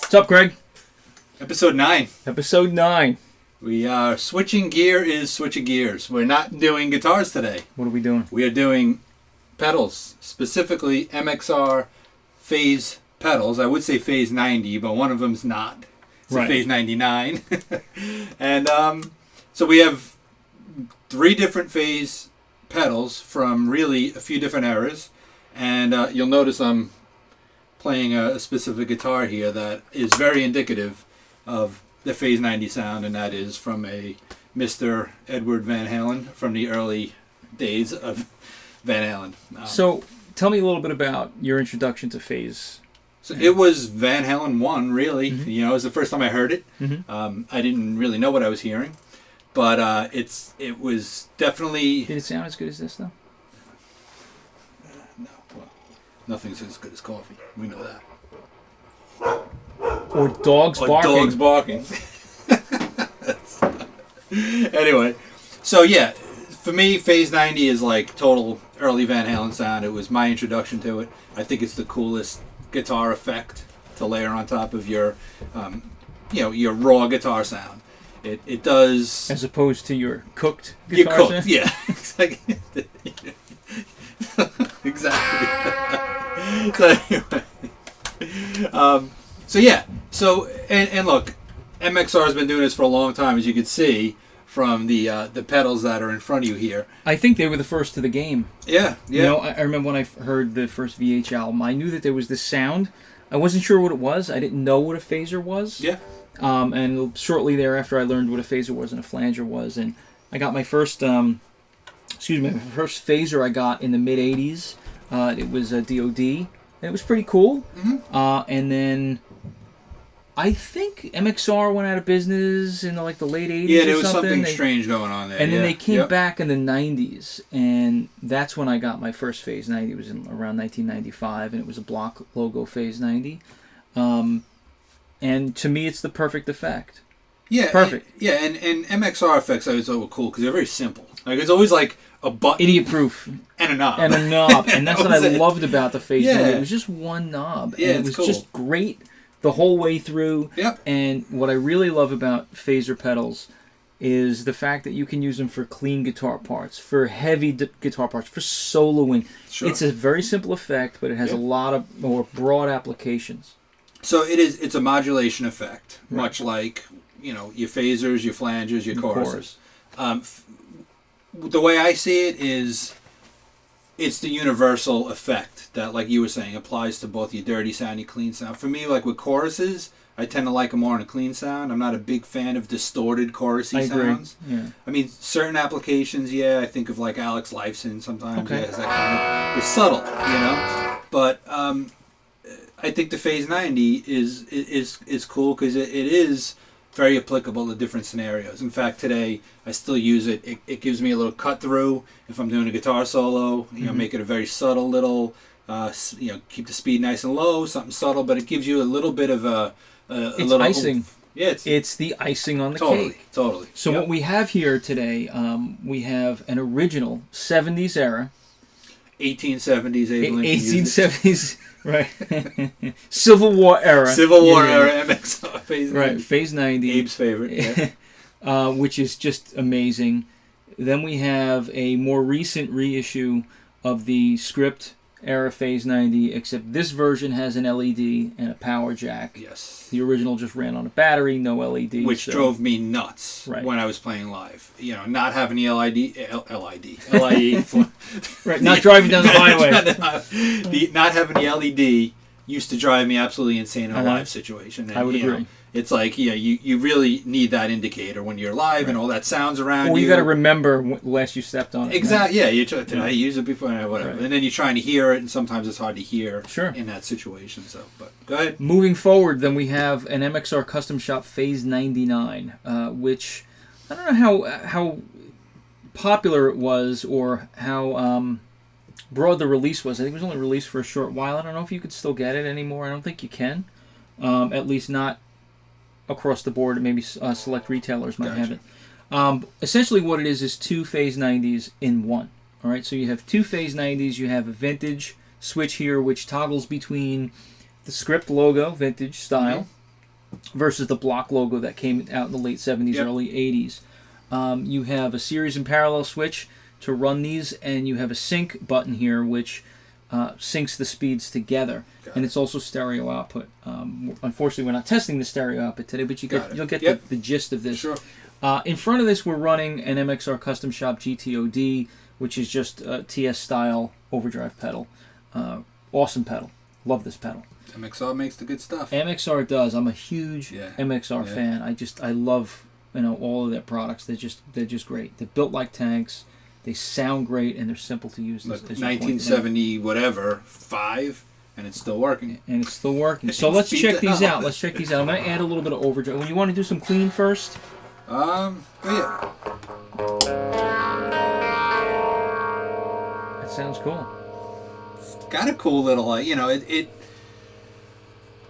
What's up, Greg? Episode 9. Episode 9. We are switching gears. We're not doing guitars today. What are we doing? We are doing pedals, specifically MXR Phase pedals. I would say Phase 90, but one of them's not. It's a Phase 99. And so we have 3 different Phase pedals from really a few different eras. And you'll notice I'm playing a specific guitar here that is very indicative of the Phase 90 sound, and that is from a Mr. Edward Van Halen from the early days of Van Halen. So tell me a little bit about your introduction to Phase. So it was Van Halen 1, really. Mm-hmm. You know, it was the first time I heard it. Mm-hmm. I didn't really know what I was hearing, but it was definitely... Did it sound as good as this, though? No, well, nothing's as good as coffee. We know that. Or dogs barking. Dogs barking. Anyway, so yeah, for me, Phase 90 is like total early Van Halen sound. It was my introduction to it. I think it's the coolest guitar effect to layer on top of your, your raw guitar sound. It does... As opposed to your cooked guitar sound? Yeah. Exactly. So look, MXR has been doing this for a long time, as you can see from the pedals that are in front of you here. I think they were the first to the game. Yeah. You know, I remember when I heard the first VH album, I knew that there was this sound. I wasn't sure what it was. I didn't know what a phaser was. Yeah. And shortly thereafter, I learned what a phaser was and a flanger was, and I got my first phaser I got in the mid '80s. It was a DoD, and it was pretty cool. Mm-hmm. And then I think MXR went out of business in the late '80s. Yeah, there was something strange going on there. And then they came back in the '90s, and that's when I got my first Phase 90. It was around 1995, and it was a block logo Phase 90. And to me, it's the perfect effect. Yeah, perfect. And MXR effects I always thought were cool because they're very simple. Like it's always like a button, idiot proof, and a knob, and that's what I loved about the Phase 90. It was just one knob, and it was just great the whole way through. Yep. And what I really love about phaser pedals is the fact that you can use them for clean guitar parts, for heavy guitar parts, for soloing. Sure. It's a very simple effect, but it has a lot of more broad applications. So it's a modulation effect, much like, your phasers, your flanges, your choruses. The way I see it is it's the universal effect that, like you were saying, applies to both your dirty sound, your clean sound. For me, like with choruses, I tend to like them more on a clean sound. I'm not a big fan of distorted chorusy sounds. Yeah. I mean, certain applications, I think of like Alex Lifeson sometimes. Okay. That kind of, it's subtle, But I think the Phase 90 is cool because it is very applicable to different scenarios. In fact, today I still use it. It gives me a little cut through if I'm doing a guitar solo. Make it a very subtle little. Keep the speed nice and low, something subtle, but it gives you a little bit of it's little icing. Oomph. Yeah, it's the icing on the cake. Totally. So what we have here today, we have an original 70s era. 1870s, 1870s. Right. Civil War era. Civil War era MXR Phase 90. Right, Phase 90. Abe's favorite. Yeah. Which is just amazing. Then we have a more recent reissue of the Script era Phase 90, except this version has an LED and a power jack. Yes. The original just ran on a battery, no LED. Which drove me nuts when I was playing live. Not having the LIE. Right, not driving down the highway. Not having the LED used to drive me absolutely insane in a live situation. And, I would agree. It's like, you really need that indicator when you're live and all that sounds around you. Well, you got to remember last you stepped on it. Exactly, yeah. Did I use it before? Whatever. Right. And then you're trying to hear it, and sometimes it's hard to hear in that situation. So, but go ahead. Moving forward, then we have an MXR Custom Shop Phase 99, which I don't know how popular it was or how broad the release was. I think it was only released for a short while. I don't know if you could still get it anymore. I don't think you can. At least not across the board. Maybe select retailers might have it. Essentially what it is 2 Phase 90s in one. All right, so you have 2 Phase 90s. You have a vintage switch here, which toggles between the Script logo, vintage style, versus the block logo that came out in the late 70s, early 80s. You have a series and parallel switch to run these, and you have a sync button here, which syncs the speeds together. And it's also stereo output. Unfortunately, we're not testing the stereo output today, but you'll get the gist of this. Sure. In front of this, we're running an MXR Custom Shop GTOD, which is just a TS-style overdrive pedal. Awesome pedal. Love this pedal. MXR makes the good stuff. MXR does. I'm a huge MXR fan. I love all of their products. They're just great. They're built like tanks. They sound great, and they're simple to use. Look, 1970 whatever 5, and it's still working. So let's check these out. I'm going to add a little bit of overdrive. Well, you want to do some clean first? Yeah. That sounds cool. It's got a cool little,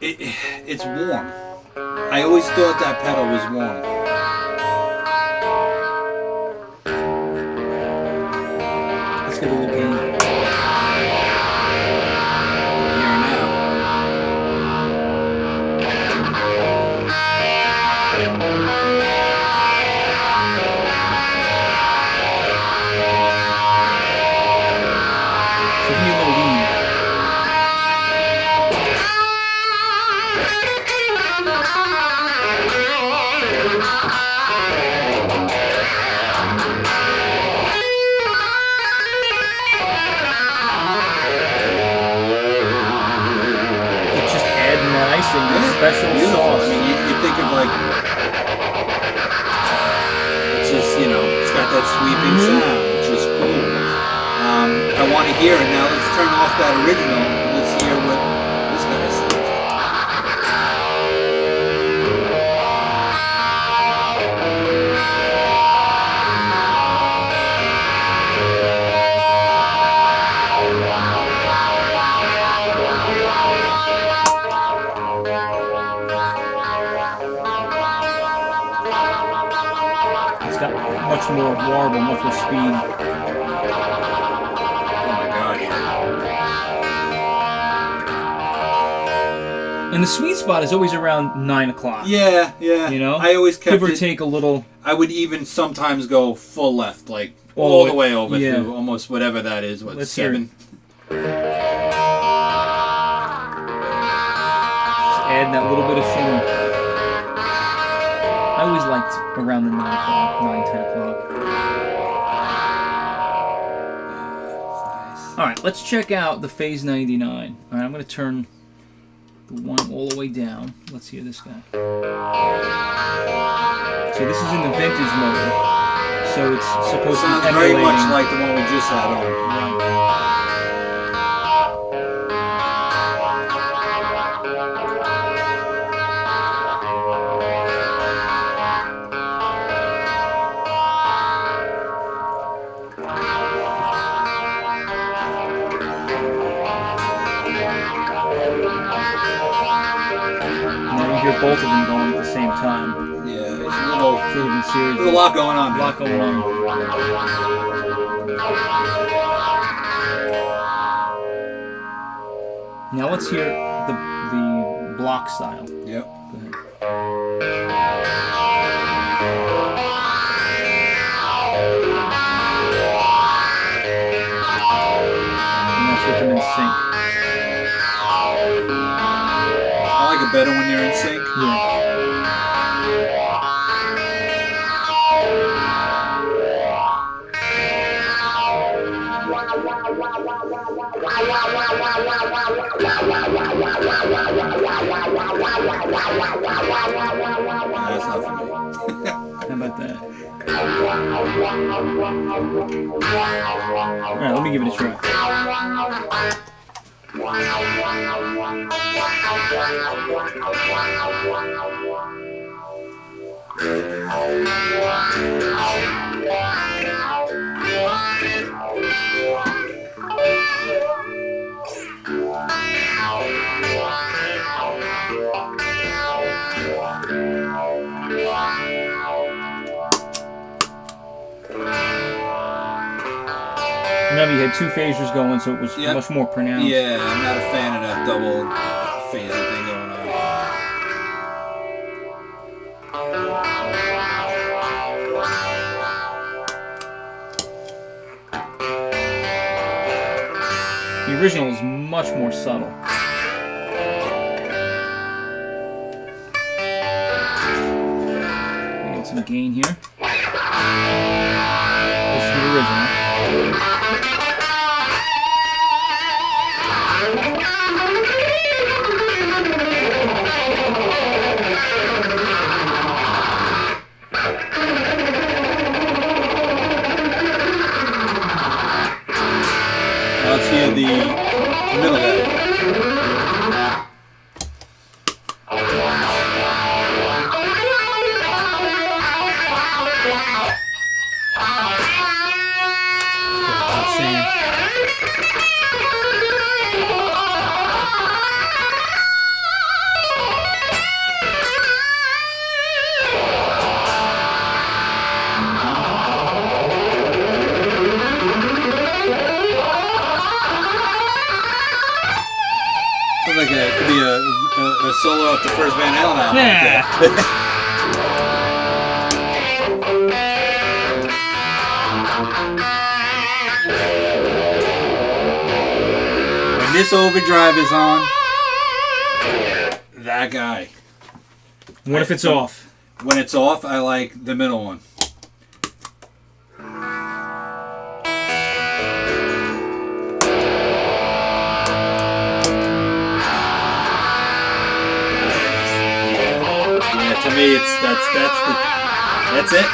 it's warm. I always thought that pedal was warm. Let's get a little gain. Here now. So give me a little lean. Special sauce. I mean, you think of it's just, it's got that sweeping sound, which is cool. I want to hear it now. Let's turn off that original and let's hear what this guy says. Much more warble, much more speed. Oh my god, And the sweet spot is always around 9 o'clock. Yeah. I always kept give or take a little. I would even sometimes go full left, like all the way over to almost whatever that is. What, Let's 7? Just add that little bit of shimmer. I always liked around the 9 o'clock, 9, 10 o'clock. Nice. All right, let's check out the Phase 99. All right, I'm going to turn the one all the way down. Let's hear this guy. So this is in the vintage mode. So it's supposed to be sounds very much like the one we just had on. Right. Hear both of them going at the same time. Yeah, it's a little sort of in series. There's a lot going on. A lot going on. Now let's hear the block style. Yep. Go ahead. And that's with them in sync. I like it better when they're in sync. Yeah. That's not for me. How about that? Alright, let me give it a try. Remember, you had two phasers going, so it was much more pronounced. Yeah, I'm not a fan of that double phaser thing going on. original is much more subtle. We get some gain here. This is the original. Let's hear the middle guy. Like it could be a solo off the first Van Halen album. Yeah. When this overdrive is on, that guy. What if it's off? When it's off, I like the middle one. To me, that's it.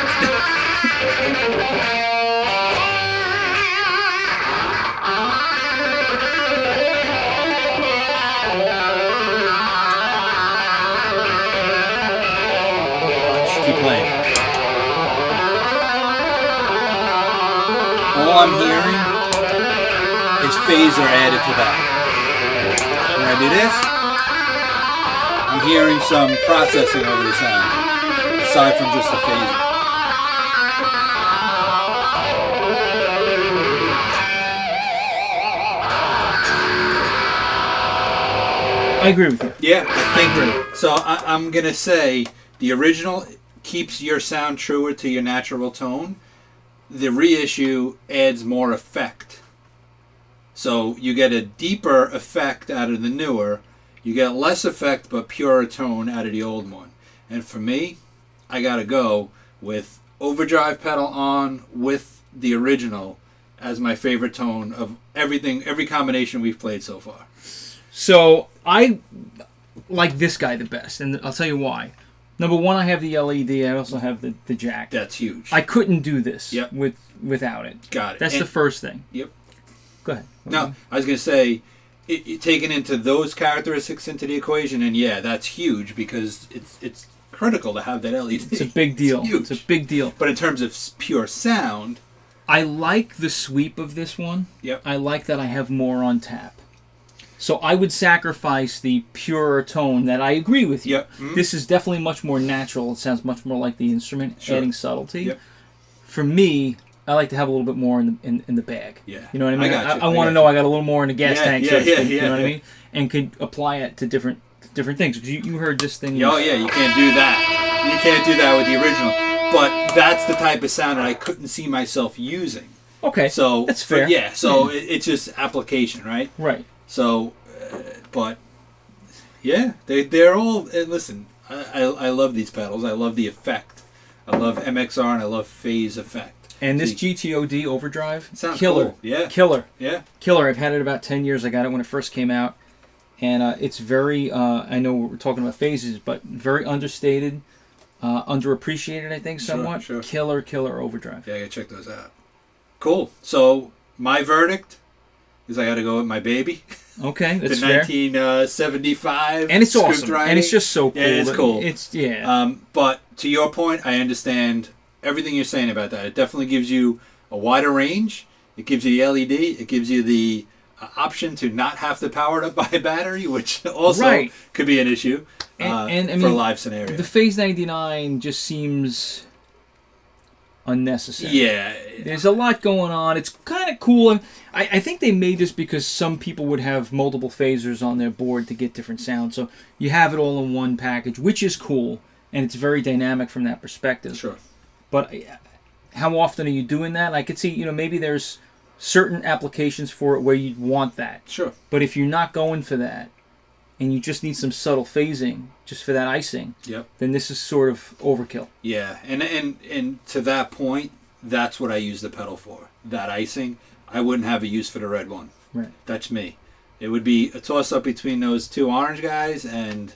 Just keep playing. All I'm hearing is phaser added to that. When I do this, I'm hearing some processing over the sound, aside from just the phaser. I agree with you. Yeah, I agree. So I'm going to say the original keeps your sound truer to your natural tone. The reissue adds more effect. So you get a deeper effect out of the newer. You get less effect but purer tone out of the old one. And for me, I gotta go with overdrive pedal on with the original as my favorite tone of everything, every combination we've played so far. So I like this guy the best, and I'll tell you why. Number one, I have the LED. I also have the jack. That's huge. I couldn't do this without it. Got it. That's the first thing. Yep. Go ahead. No, I was going to say, taking into those characteristics into the equation, and yeah, that's huge because it's critical to have that LED. It's a big deal. It's huge. It's a big deal. But in terms of pure sound, I like the sweep of this one. Yep. I like that I have more on tap. So I would sacrifice the purer tone that I agree with you. Yep. Mm-hmm. This is definitely much more natural. It sounds much more like the instrument, adding subtlety. Yep. For me, I like to have a little bit more in the bag. Yeah. You know what I mean? I want to know I got a little more in the gas tank. You know what I mean? And could apply it to different things. Because you heard this thing. Oh yeah, you can't do that. You can't do that with the original. But that's the type of sound that I couldn't see myself using. Okay. So that's fair. Yeah. So it's just application, right? Right. So, but yeah, they're all. Listen, I love these pedals. I love the effect. I love MXR and I love phase effect. And this GTOD overdrive, sounds killer. Cool. Yeah. Killer. Yeah. Killer. I've had it about 10 years. I got it when it first came out. And it's very, I know we're talking about phases, but very understated, underappreciated, I think, somewhat. Sure. Killer overdrive. Yeah, I gotta check those out. Cool. So, my verdict is I gotta go with my baby. Okay, that's the fair. 1975 and it's script awesome. writing. And it's just so cool. Yeah, it's cool. It's, but to your point, I understand everything you're saying about that. It definitely gives you a wider range. It gives you the LED. It gives you the option to not have to power it up by a battery, which also could be an issue and I mean, for a live scenario. The Phase 99 just seems unnecessary. Yeah. There's a lot going on. It's kind of cool. And I think they made this because some people would have multiple phasers on their board to get different sounds. So you have it all in one package, which is cool. And it's very dynamic from that perspective. Sure. But how often are you doing that? I could see, maybe there's certain applications for it where you'd want that. Sure. But if you're not going for that, and you just need some subtle phasing just for that icing, then this is sort of overkill. Yeah, and to that point, that's what I use the pedal for. That icing, I wouldn't have a use for the red one. Right. That's me. It would be a toss-up between those two orange guys, and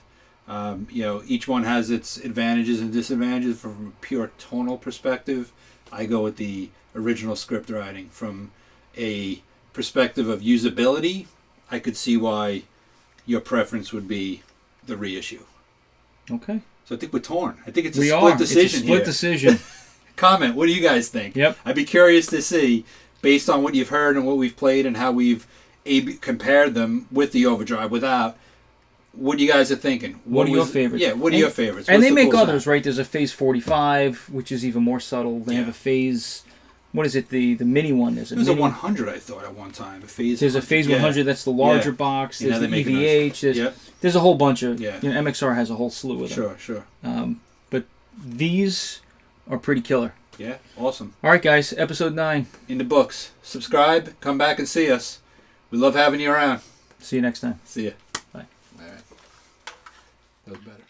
each one has its advantages and disadvantages. From a pure tonal perspective, I go with the original script writing. From a perspective of usability, I could see why your preference would be the reissue. Okay. So I think we're torn. I think it's a split decision. It's a split decision. Comment. What do you guys think? Yep. I'd be curious to see, based on what you've heard and what we've played and how we've compared them with the overdrive, without, what you guys are thinking. What are your favorites? Yeah, what are your favorites? And What's they the make cool others, sound? right? There's a Phase 45, which is even more subtle. They have a Phase, what is it, the mini one? There's a 100, I thought, at one time. There's a Phase 100, that's the larger box. There's the EVH. There's a whole bunch of, MXR has a whole slew of them. Sure. But these are pretty killer. Yeah, awesome. All right, guys, episode 9. In the books. Subscribe, come back and see us. We love having you around. See you next time. See ya. Bye. All right. That was better.